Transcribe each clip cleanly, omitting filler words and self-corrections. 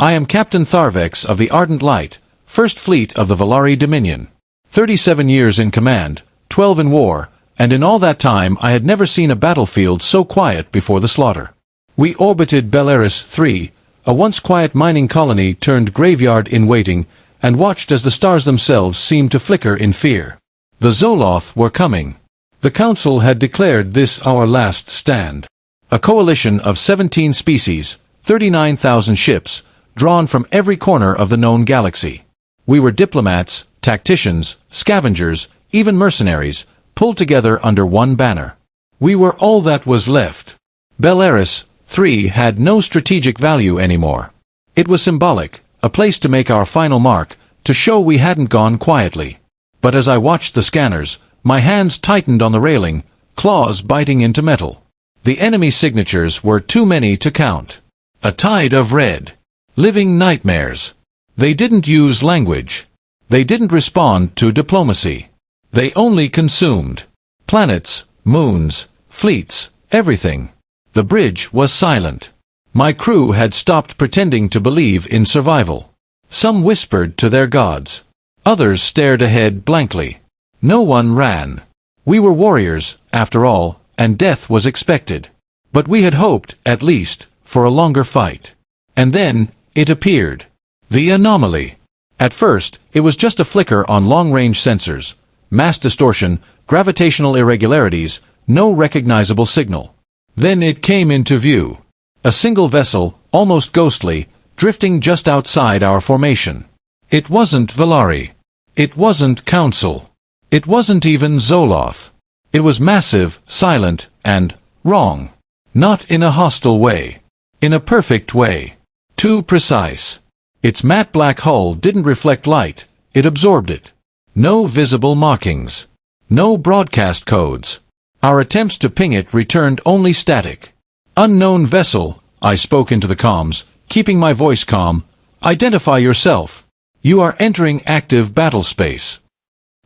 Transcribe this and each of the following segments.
I am Captain Tharvex of the Ardent Light, First Fleet of the Valari Dominion. 37 years in command, 12 in war, and in all that time I had never seen a battlefield so quiet before the slaughter. We orbited Belarus 3, a once quiet mining colony turned graveyard in waiting, and watched as the stars themselves seemed to flicker in fear. The Zoloth were coming. The Council had declared this our last stand. A coalition of 17 species, 39,000 ships, drawn from every corner of the known galaxy. We were diplomats, tacticians, scavengers, even mercenaries, pulled together under one banner. We were all that was left. Belarus 3 had no strategic value anymore. It was symbolic, a place to make our final mark, to show we hadn't gone quietly. But as I watched the scanners, my hands tightened on the railing, claws biting into metal. The enemy signatures were too many to count. A tide of red. Living nightmares. They didn't use language. They didn't respond to diplomacy. They only consumed. Planets, moons, fleets, everything. The bridge was silent. My crew had stopped pretending to believe in survival. Some whispered to their gods. Others stared ahead blankly. No one ran. We were warriors, after all, and death was expected. But we had hoped, at least, for a longer fight. And then, it appeared. The anomaly. At first, it was just a flicker on long-range sensors. Mass distortion, gravitational irregularities, no recognizable signal. Then it came into view. A single vessel, almost ghostly, drifting just outside our formation. It wasn't Valari. It wasn't Council. It wasn't even Zoloth. It was massive, silent, and wrong. Not in a hostile way. In a perfect way. Too precise. Its matte black hull didn't reflect light, it absorbed it. No visible markings. No broadcast codes. Our attempts to ping it returned only static. Unknown vessel, I spoke into the comms, keeping my voice calm. Identify yourself. You are entering active battle space.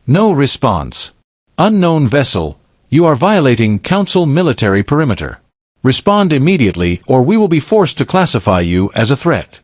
No response. Unknown vessel, you are violating Council military perimeter. Respond immediately or we will be forced to classify you as a threat.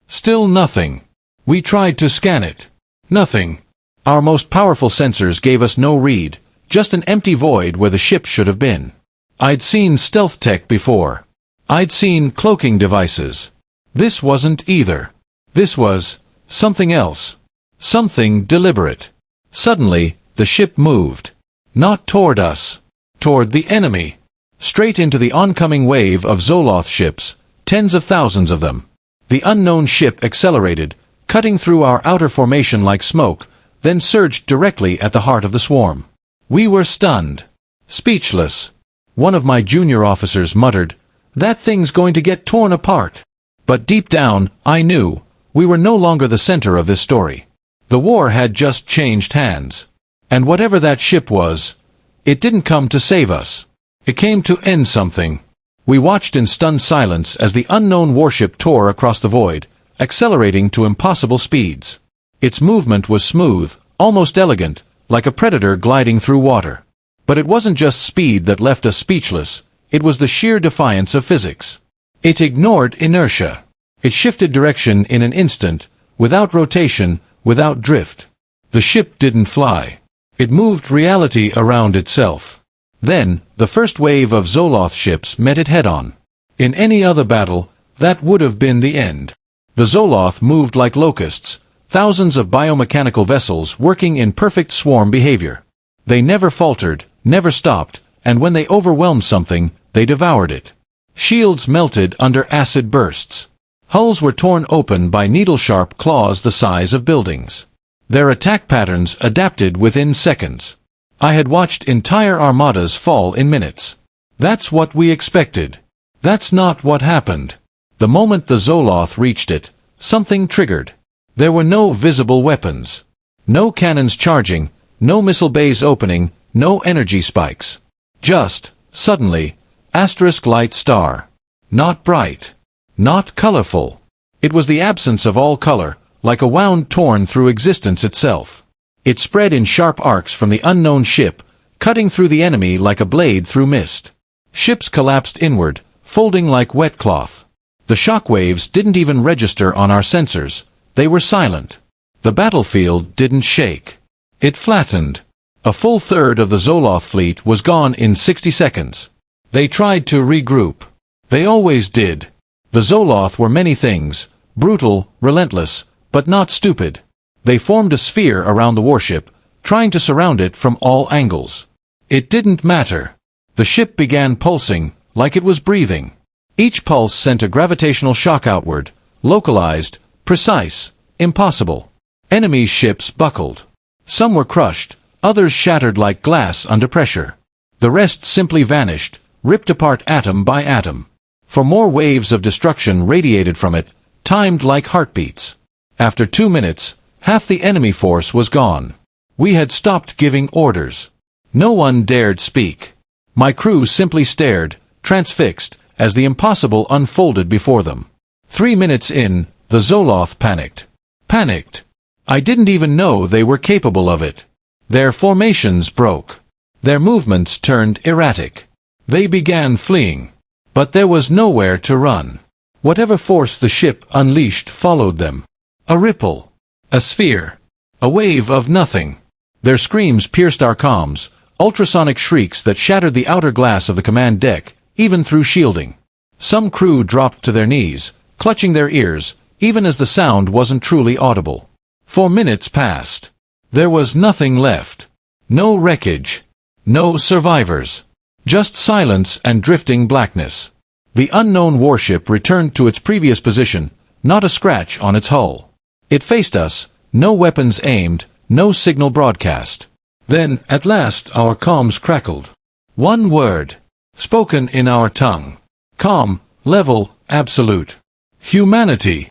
Still nothing. We tried to scan it. Nothing. Our most powerful sensors gave us no read, just an empty void where the ship should have been. I'd seen stealth tech before. I'd seen cloaking devices. This wasn't either. This was something else. Something deliberate. Suddenly, the ship moved. Not toward us. Toward the enemy. Straight into the oncoming wave of Zoloth ships, tens of thousands of them. The unknown ship accelerated, cutting through our outer formation like smoke, then surged directly at the heart of the swarm. We were stunned. Speechless. One of my junior officers muttered, "That thing's going to get torn apart." But deep down, I knew, we were no longer the center of this story. The war had just changed hands. And whatever that ship was, it didn't come to save us. It came to end something. We watched in stunned silence as the unknown warship tore across the void, accelerating to impossible speeds. Its movement was smooth, almost elegant, like a predator gliding through water. But it wasn't just speed that left us speechless, it was the sheer defiance of physics. It ignored inertia. It shifted direction in an instant, without rotation, without drift. The ship didn't fly. It moved reality around itself. Then, the first wave of Zoloth ships met it head-on. In any other battle, that would have been the end. The Zoloth moved like locusts, thousands of biomechanical vessels working in perfect swarm behavior. They never faltered, never stopped, and when they overwhelmed something, they devoured it. Shields melted under acid bursts. Hulls were torn open by needle-sharp claws the size of buildings. Their attack patterns adapted within seconds. I had watched entire armadas fall in minutes. That's what we expected. That's not what happened. The moment the Zoloth reached it, something triggered. There were no visible weapons. No cannons charging, no missile bays opening, no energy spikes. Just, suddenly, asterisk light star. Not bright. Not colorful. It was the absence of all color, like a wound torn through existence itself. It spread in sharp arcs from the unknown ship, cutting through the enemy like a blade through mist. Ships collapsed inward, folding like wet cloth. The shock waves didn't even register on our sensors. They were silent. The battlefield didn't shake. It flattened. A full third of the Zoloth fleet was gone in 60 seconds. They tried to regroup. They always did. The Zoloth were many things: brutal, relentless, but not stupid. They formed a sphere around the warship, trying to surround it from all angles. It didn't matter. The ship began pulsing, like it was breathing. Each pulse sent a gravitational shock outward, localized, precise, impossible. Enemy ships buckled. Some were crushed, others shattered like glass under pressure. The rest simply vanished, ripped apart atom by atom. For more waves of destruction radiated from it, timed like heartbeats. After 2 minutes, half the enemy force was gone. We had stopped giving orders. No one dared speak. My crew simply stared, transfixed, as the impossible unfolded before them. 3 minutes in, the Zoloth panicked. Panicked. I didn't even know they were capable of it. Their formations broke. Their movements turned erratic. They began fleeing. But there was nowhere to run. Whatever force the ship unleashed followed them. A ripple. A sphere. A wave of nothing. Their screams pierced our comms, ultrasonic shrieks that shattered the outer glass of the command deck, even through shielding. Some crew dropped to their knees, clutching their ears, even as the sound wasn't truly audible. 4 minutes passed. There was nothing left. No wreckage. No survivors. Just silence and drifting blackness. The unknown warship returned to its previous position, not a scratch on its hull. It faced us, no weapons aimed, no signal broadcast. Then, at last, our comms crackled. One word. Spoken in our tongue. Calm, level, absolute. Humanity.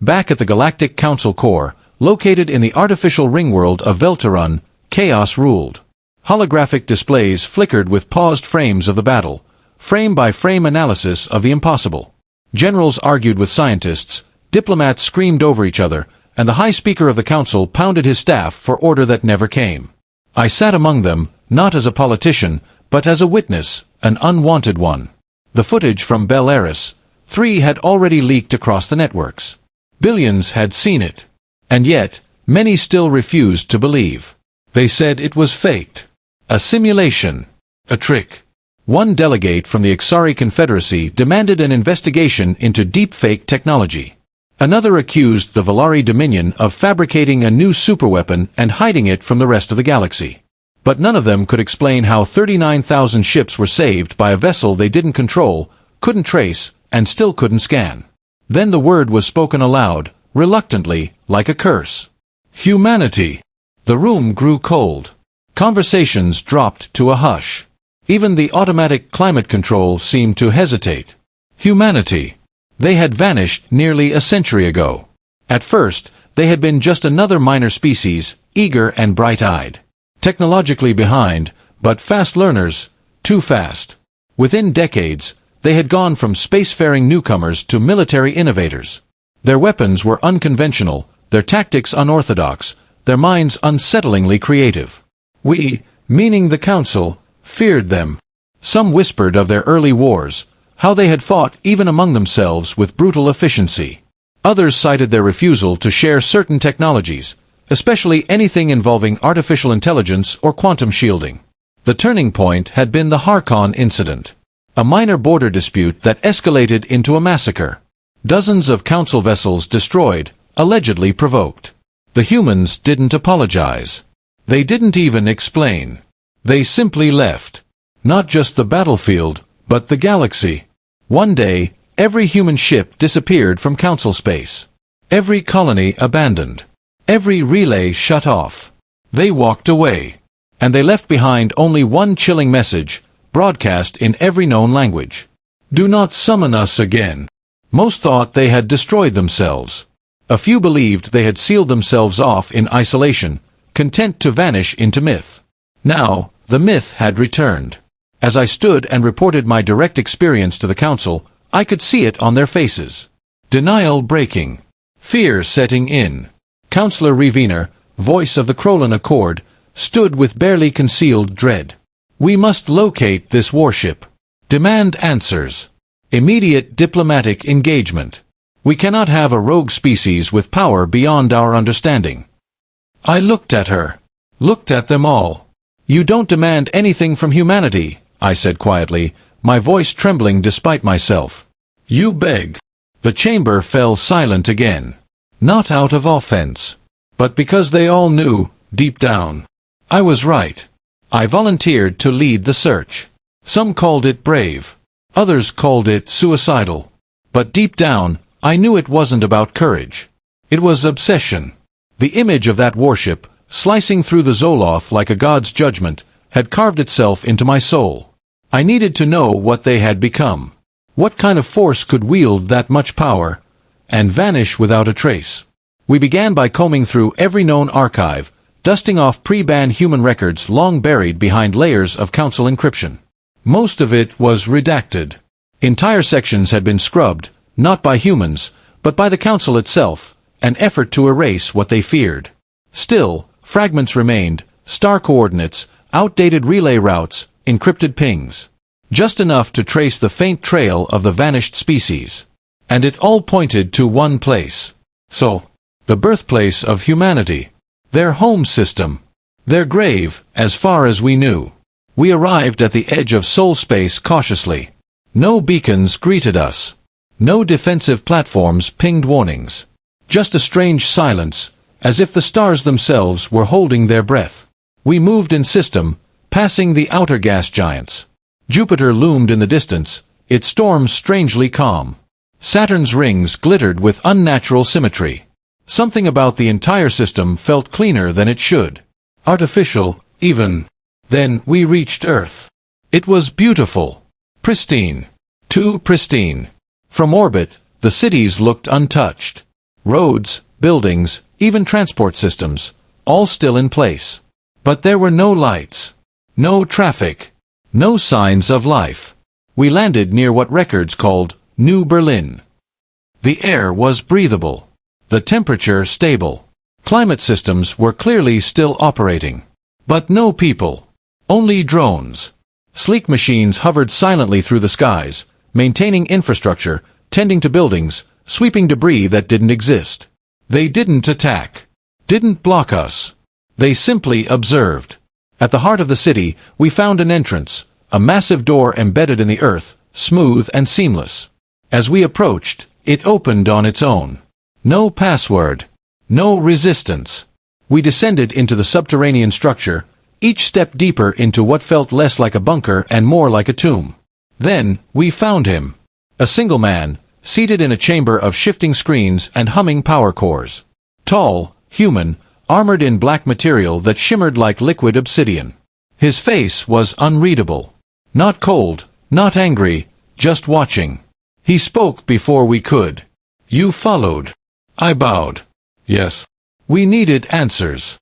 Back at the Galactic Council core, located in the artificial ringworld of Velterun, chaos ruled. Holographic displays flickered with paused frames of the battle, frame-by-frame analysis of the impossible. Generals argued with scientists, diplomats screamed over each other, and the High Speaker of the Council pounded his staff for order that never came. I sat among them, not as a politician, but as a witness, an unwanted one. The footage from Bel Eris 3 had already leaked across the networks. Billions had seen it. And yet, many still refused to believe. They said it was faked. A simulation. A trick. One delegate from the Ixari Confederacy demanded an investigation into deepfake technology. Another accused the Valari Dominion of fabricating a new superweapon and hiding it from the rest of the galaxy. But none of them could explain how 39,000 ships were saved by a vessel they didn't control, couldn't trace, and still couldn't scan. Then the word was spoken aloud, reluctantly, like a curse. Humanity. The room grew cold. Conversations dropped to a hush. Even the automatic climate control seemed to hesitate. Humanity. They had vanished nearly a century ago. At first, they had been just another minor species, eager and bright-eyed. Technologically behind, but fast learners, too fast. Within decades, they had gone from spacefaring newcomers to military innovators. Their weapons were unconventional, their tactics unorthodox, their minds unsettlingly creative. We, meaning the Council, feared them. Some whispered of their early wars, how they had fought even among themselves with brutal efficiency. Others cited their refusal to share certain technologies, especially anything involving artificial intelligence or quantum shielding. The turning point had been the Harkon incident, a minor border dispute that escalated into a massacre. Dozens of Council vessels destroyed, allegedly provoked. The humans didn't apologize. They didn't even explain. They simply left. Not just the battlefield, but the galaxy. One day, every human ship disappeared from Council space. Every colony abandoned. Every relay shut off. They walked away. And they left behind only one chilling message, broadcast in every known language. Do not summon us again. Most thought they had destroyed themselves. A few believed they had sealed themselves off in isolation, content to vanish into myth. Now, the myth had returned. As I stood and reported my direct experience to the Council, I could see it on their faces. Denial breaking. Fear setting in. Councillor Reviner, voice of the Krolin Accord, stood with barely concealed dread. We must locate this warship. Demand answers. Immediate diplomatic engagement. We cannot have a rogue species with power beyond our understanding. I looked at her. Looked at them all. You don't demand anything from humanity, I said quietly, my voice trembling despite myself. You beg. The chamber fell silent again. Not out of offense, but because they all knew, deep down, I was right. I volunteered to lead the search. Some called it brave. Others called it suicidal. But deep down, I knew it wasn't about courage. It was obsession. The image of that warship, slicing through the Zoloth like a god's judgment, had carved itself into my soul. I needed to know what they had become. What kind of force could wield that much power, and vanish without a trace? We began by combing through every known archive, dusting off pre-ban human records long buried behind layers of council encryption. Most of it was redacted. Entire sections had been scrubbed, not by humans, but by the council itself, an effort to erase what they feared. Still, fragments remained, star coordinates, outdated relay routes, encrypted pings. Just enough to trace the faint trail of the vanished species. And it all pointed to one place. So, the birthplace of humanity. Their home system. Their grave, as far as we knew. We arrived at the edge of soul space cautiously. No beacons greeted us. No defensive platforms pinged warnings. Just a strange silence, as if the stars themselves were holding their breath. We moved in system, passing the outer gas giants. Jupiter loomed in the distance, its storms strangely calm. Saturn's rings glittered with unnatural symmetry. Something about the entire system felt cleaner than it should. Artificial, even. Then we reached Earth. It was beautiful. Pristine. Too pristine. From orbit, the cities looked untouched. Roads, buildings, even transport systems, all still in place. But there were no lights. No traffic. No signs of life. We landed near what records called New Berlin. The air was breathable. The temperature stable. Climate systems were clearly still operating. But no people. Only drones. Sleek machines hovered silently through the skies, maintaining infrastructure, tending to buildings, sweeping debris that didn't exist. They didn't attack. Didn't block us. They simply observed. At the heart of the city, we found an entrance, a massive door embedded in the earth, smooth and seamless. As we approached, it opened on its own. No password. No resistance. We descended into the subterranean structure, each step deeper into what felt less like a bunker and more like a tomb. Then, we found him. A single man, seated in a chamber of shifting screens and humming power cores. Tall, human, armored in black material that shimmered like liquid obsidian. His face was unreadable. Not cold, not angry, just watching. He spoke before we could. You followed. I bowed. Yes. We needed answers.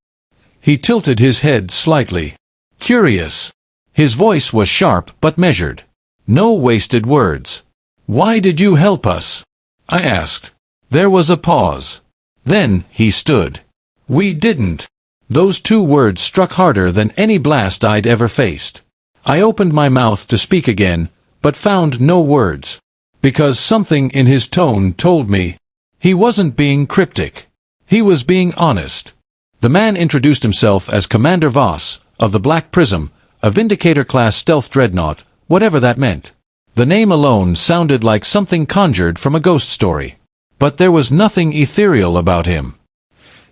He tilted his head slightly. Curious. His voice was sharp but measured. No wasted words. Why did you help us? I asked. There was a pause. Then he stood. We didn't. Those two words struck harder than any blast I'd ever faced. I opened my mouth to speak again, but found no words. Because something in his tone told me he wasn't being cryptic. He was being honest. The man introduced himself as Commander Voss, of the Black Prism, a Vindicator-class stealth dreadnought, whatever that meant. The name alone sounded like something conjured from a ghost story. But there was nothing ethereal about him.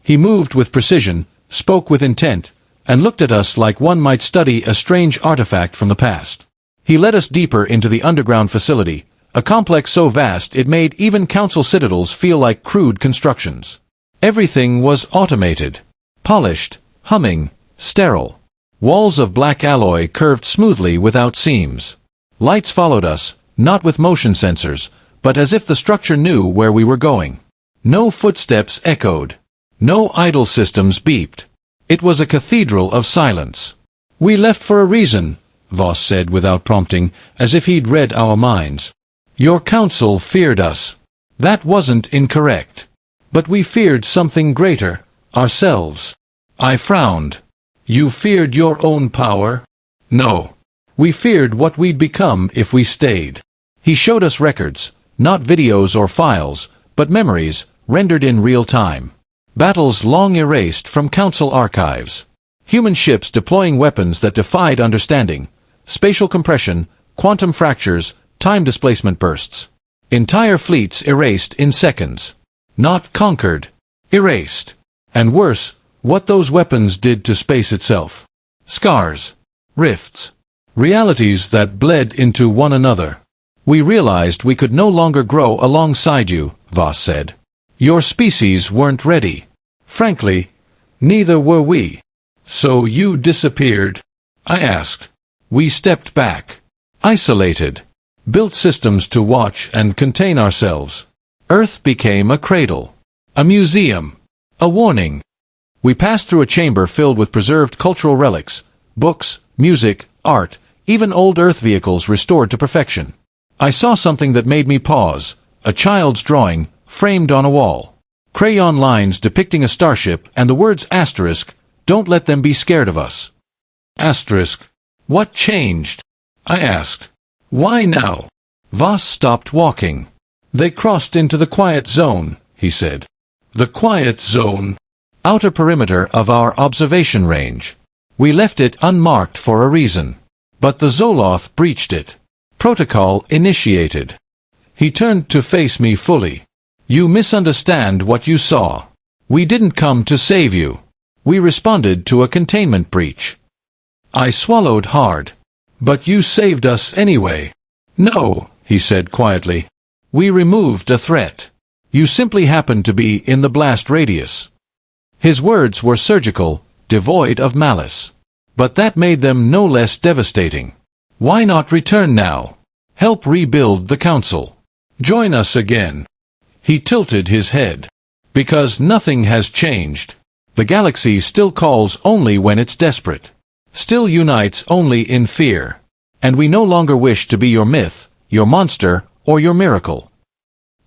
He moved with precision, spoke with intent, and looked at us like one might study a strange artifact from the past. He led us deeper into the underground facility, a complex so vast it made even council citadels feel like crude constructions. Everything was automated. Polished, humming, sterile. Walls of black alloy curved smoothly without seams. Lights followed us, not with motion sensors, but as if the structure knew where we were going. No footsteps echoed. No idle systems beeped. It was a cathedral of silence. We left for a reason, Voss said without prompting, as if he'd read our minds. Your council feared us. That wasn't incorrect. But we feared something greater, ourselves. I frowned. You feared your own power? No. We feared what we'd become if we stayed. He showed us records, not videos or files, but memories, rendered in real time. Battles long erased from Council archives. Human ships deploying weapons that defied understanding. Spatial compression, quantum fractures, time displacement bursts. Entire fleets erased in seconds. Not conquered. Erased. And worse, what those weapons did to space itself. Scars. Rifts. Realities that bled into one another. We realized we could no longer grow alongside you, Voss said. Your species weren't ready. Frankly, neither were we. So you disappeared? I asked. We stepped back. Isolated. Built systems to watch and contain ourselves. Earth became a cradle. A museum. A warning. We passed through a chamber filled with preserved cultural relics, books, music, art, even old Earth vehicles restored to perfection. I saw something that made me pause, a child's drawing, framed on a wall. Crayon lines depicting a starship and the words asterisk, don't let them be scared of us. Asterisk. What changed? I asked. Why now? Voss stopped walking. They crossed into the quiet zone, he said. The quiet zone. Outer perimeter of our observation range. We left it unmarked for a reason. But the Zoloth breached it. Protocol initiated. He turned to face me fully. You misunderstand what you saw. We didn't come to save you. We responded to a containment breach. I swallowed hard. But you saved us anyway. No, he said quietly. We removed a threat. You simply happened to be in the blast radius. His words were surgical, devoid of malice. But that made them no less devastating. Why not return now? Help rebuild the Council. Join us again. He tilted his head. Because nothing has changed. The galaxy still calls only when it's desperate. Still unites only in fear. And we no longer wish to be your myth, your monster, or your miracle.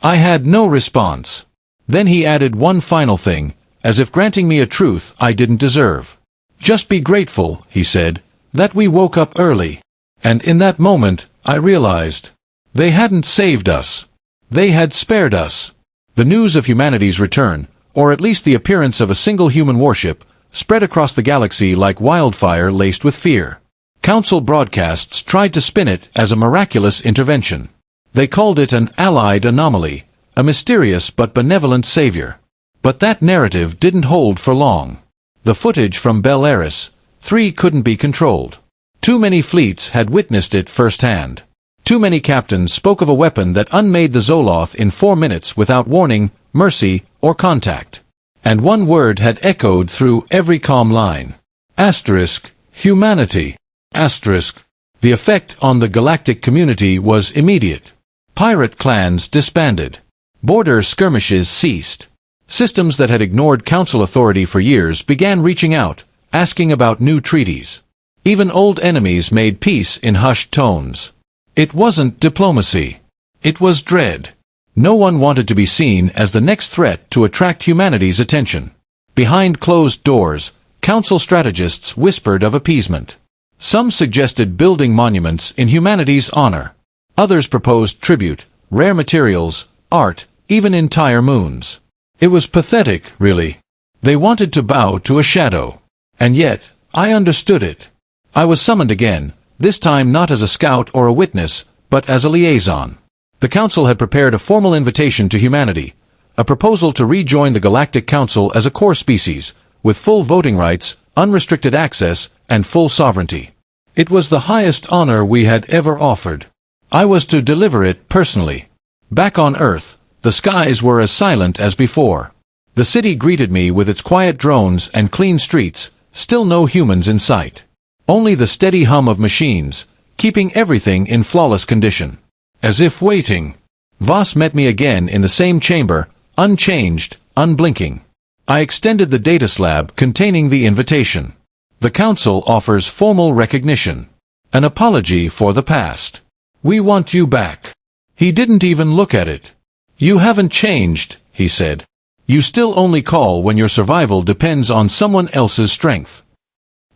I had no response. Then he added one final thing, as if granting me a truth I didn't deserve. Just be grateful, he said, that we woke up early. And in that moment, I realized. They hadn't saved us. They had spared us. The news of humanity's return, or at least the appearance of a single human warship, spread across the galaxy like wildfire laced with fear. Council broadcasts tried to spin it as a miraculous intervention. They called it an allied anomaly, a mysterious but benevolent savior. But that narrative didn't hold for long. The footage from Bel Eris 3 couldn't be controlled. Too many fleets had witnessed it firsthand. Too many captains spoke of a weapon that unmade the Zoloth in 4 minutes without warning, mercy, or contact. And one word had echoed through every comm line. Asterisk, humanity. Asterisk. The effect on the galactic community was immediate. Pirate clans disbanded. Border skirmishes ceased. Systems that had ignored Council authority for years began reaching out, asking about new treaties. Even old enemies made peace in hushed tones. It wasn't diplomacy. It was dread. No one wanted to be seen as the next threat to attract humanity's attention. Behind closed doors, Council strategists whispered of appeasement. Some suggested building monuments in humanity's honor. Others proposed tribute, rare materials, art, even entire moons. It was pathetic, really. They wanted to bow to a shadow. And yet, I understood it. I was summoned again, this time not as a scout or a witness, but as a liaison. The Council had prepared a formal invitation to humanity, a proposal to rejoin the Galactic Council as a core species, with full voting rights, unrestricted access, and full sovereignty. It was the highest honor we had ever offered. I was to deliver it personally. Back on Earth, the skies were as silent as before. The city greeted me with its quiet drones and clean streets, still no humans in sight. Only the steady hum of machines, keeping everything in flawless condition. As if waiting. Voss met me again in the same chamber, unchanged, unblinking. I extended the data slab containing the invitation. The Council offers formal recognition. An apology for the past. We want you back. He didn't even look at it. You haven't changed, he said. You still only call when your survival depends on someone else's strength.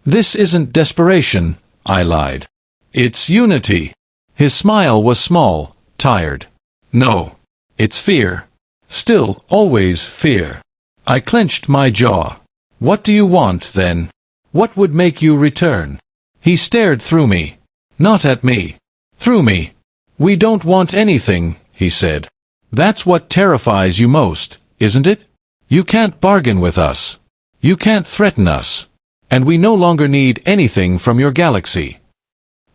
This isn't desperation, I lied. It's unity. His smile was small, tired. No. It's fear. Still, always fear. I clenched my jaw. What do you want, then? What would make you return? He stared through me. Not at me. Through me. We don't want anything, he said. That's what terrifies you most, isn't it? You can't bargain with us. You can't threaten us. And we no longer need anything from your galaxy.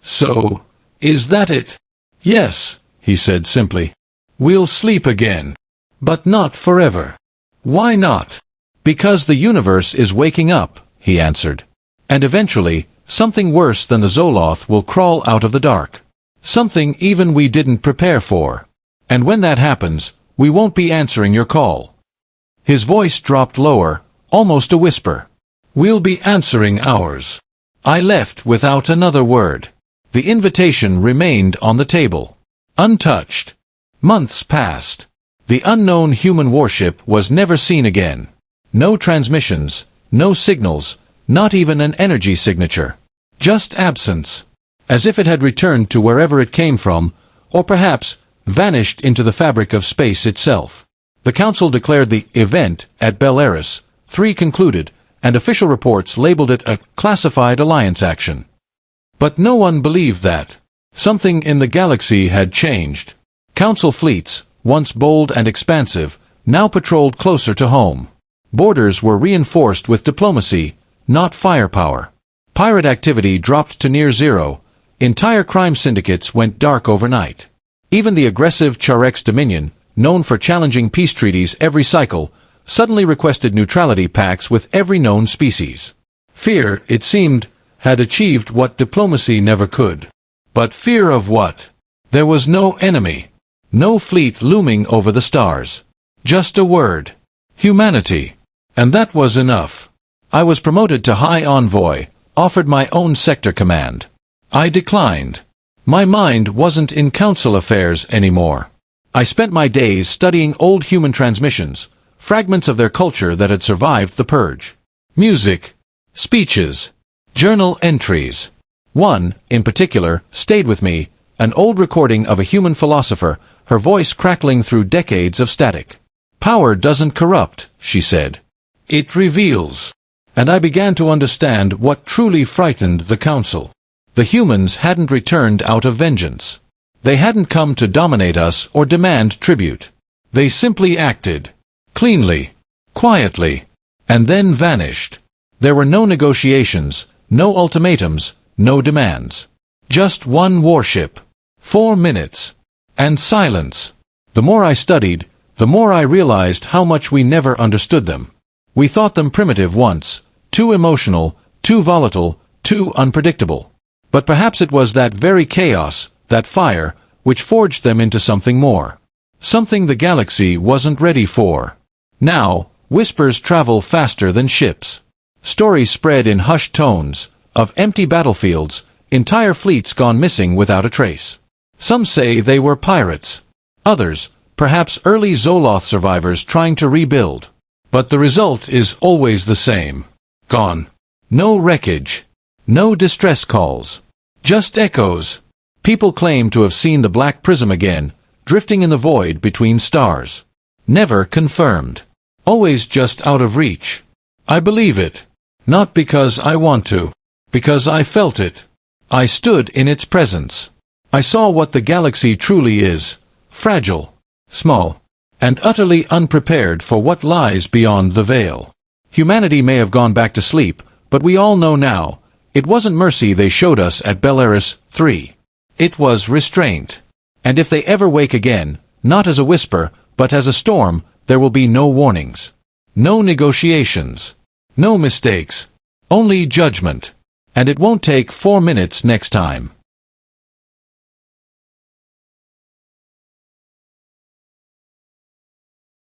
So, is that it? Yes, he said simply. We'll sleep again. But not forever. Why not? Because the universe is waking up, he answered. And eventually, something worse than the Zoloth will crawl out of the dark. Something even we didn't prepare for. And when that happens, we won't be answering your call. His voice dropped lower, almost a whisper. We'll be answering ours. I left without another word. The invitation remained on the table. Untouched. Months passed. The unknown human warship was never seen again. No transmissions, no signals, not even an energy signature. Just absence. As if it had returned to wherever it came from, or perhaps vanished into the fabric of space itself. The Council declared the event at Belarus 3 concluded, and official reports labeled it a classified alliance action. But no one believed that. Something in the galaxy had changed. Council fleets, once bold and expansive, now patrolled closer to home. Borders were reinforced with diplomacy, not firepower. Pirate activity dropped to near zero. Entire crime syndicates went dark overnight. Even the aggressive Charex Dominion, known for challenging peace treaties every cycle, suddenly requested neutrality pacts with every known species. Fear, it seemed, had achieved what diplomacy never could. But fear of what? There was no enemy. No fleet looming over the stars. Just a word. Humanity. And that was enough. I was promoted to High Envoy, offered my own sector command. I declined. My mind wasn't in council affairs anymore. I spent my days studying old human transmissions, fragments of their culture that had survived the purge. Music. Speeches. Journal entries. One, in particular, stayed with me, an old recording of a human philosopher, her voice crackling through decades of static. Power doesn't corrupt, she said. It reveals. And I began to understand what truly frightened the Council. The humans hadn't returned out of vengeance. They hadn't come to dominate us or demand tribute. They simply acted. Cleanly. Quietly. And then vanished. There were no negotiations, no ultimatums, no demands. Just one warship. 4 minutes. And silence. The more I studied, the more I realized how much we never understood them. We thought them primitive once, too emotional, too volatile, too unpredictable. But perhaps it was that very chaos, that fire, which forged them into something more. Something the galaxy wasn't ready for. Now, whispers travel faster than ships. Stories spread in hushed tones, of empty battlefields, entire fleets gone missing without a trace. Some say they were pirates. Others, perhaps early Zoloth survivors trying to rebuild. But the result is always the same. Gone. No wreckage. No distress calls. Just echoes. People claim to have seen the black prism again, drifting in the void between stars. Never confirmed. Always just out of reach. I believe it. Not because I want to. Because I felt it. I stood in its presence. I saw what the galaxy truly is. Fragile. Small. And utterly unprepared for what lies beyond the veil. Humanity may have gone back to sleep, but we all know now, it wasn't mercy they showed us at Belarus 3. It was restraint. And if they ever wake again, not as a whisper, but as a storm, there will be no warnings. No negotiations. No mistakes. Only judgment. And it won't take 4 minutes next time.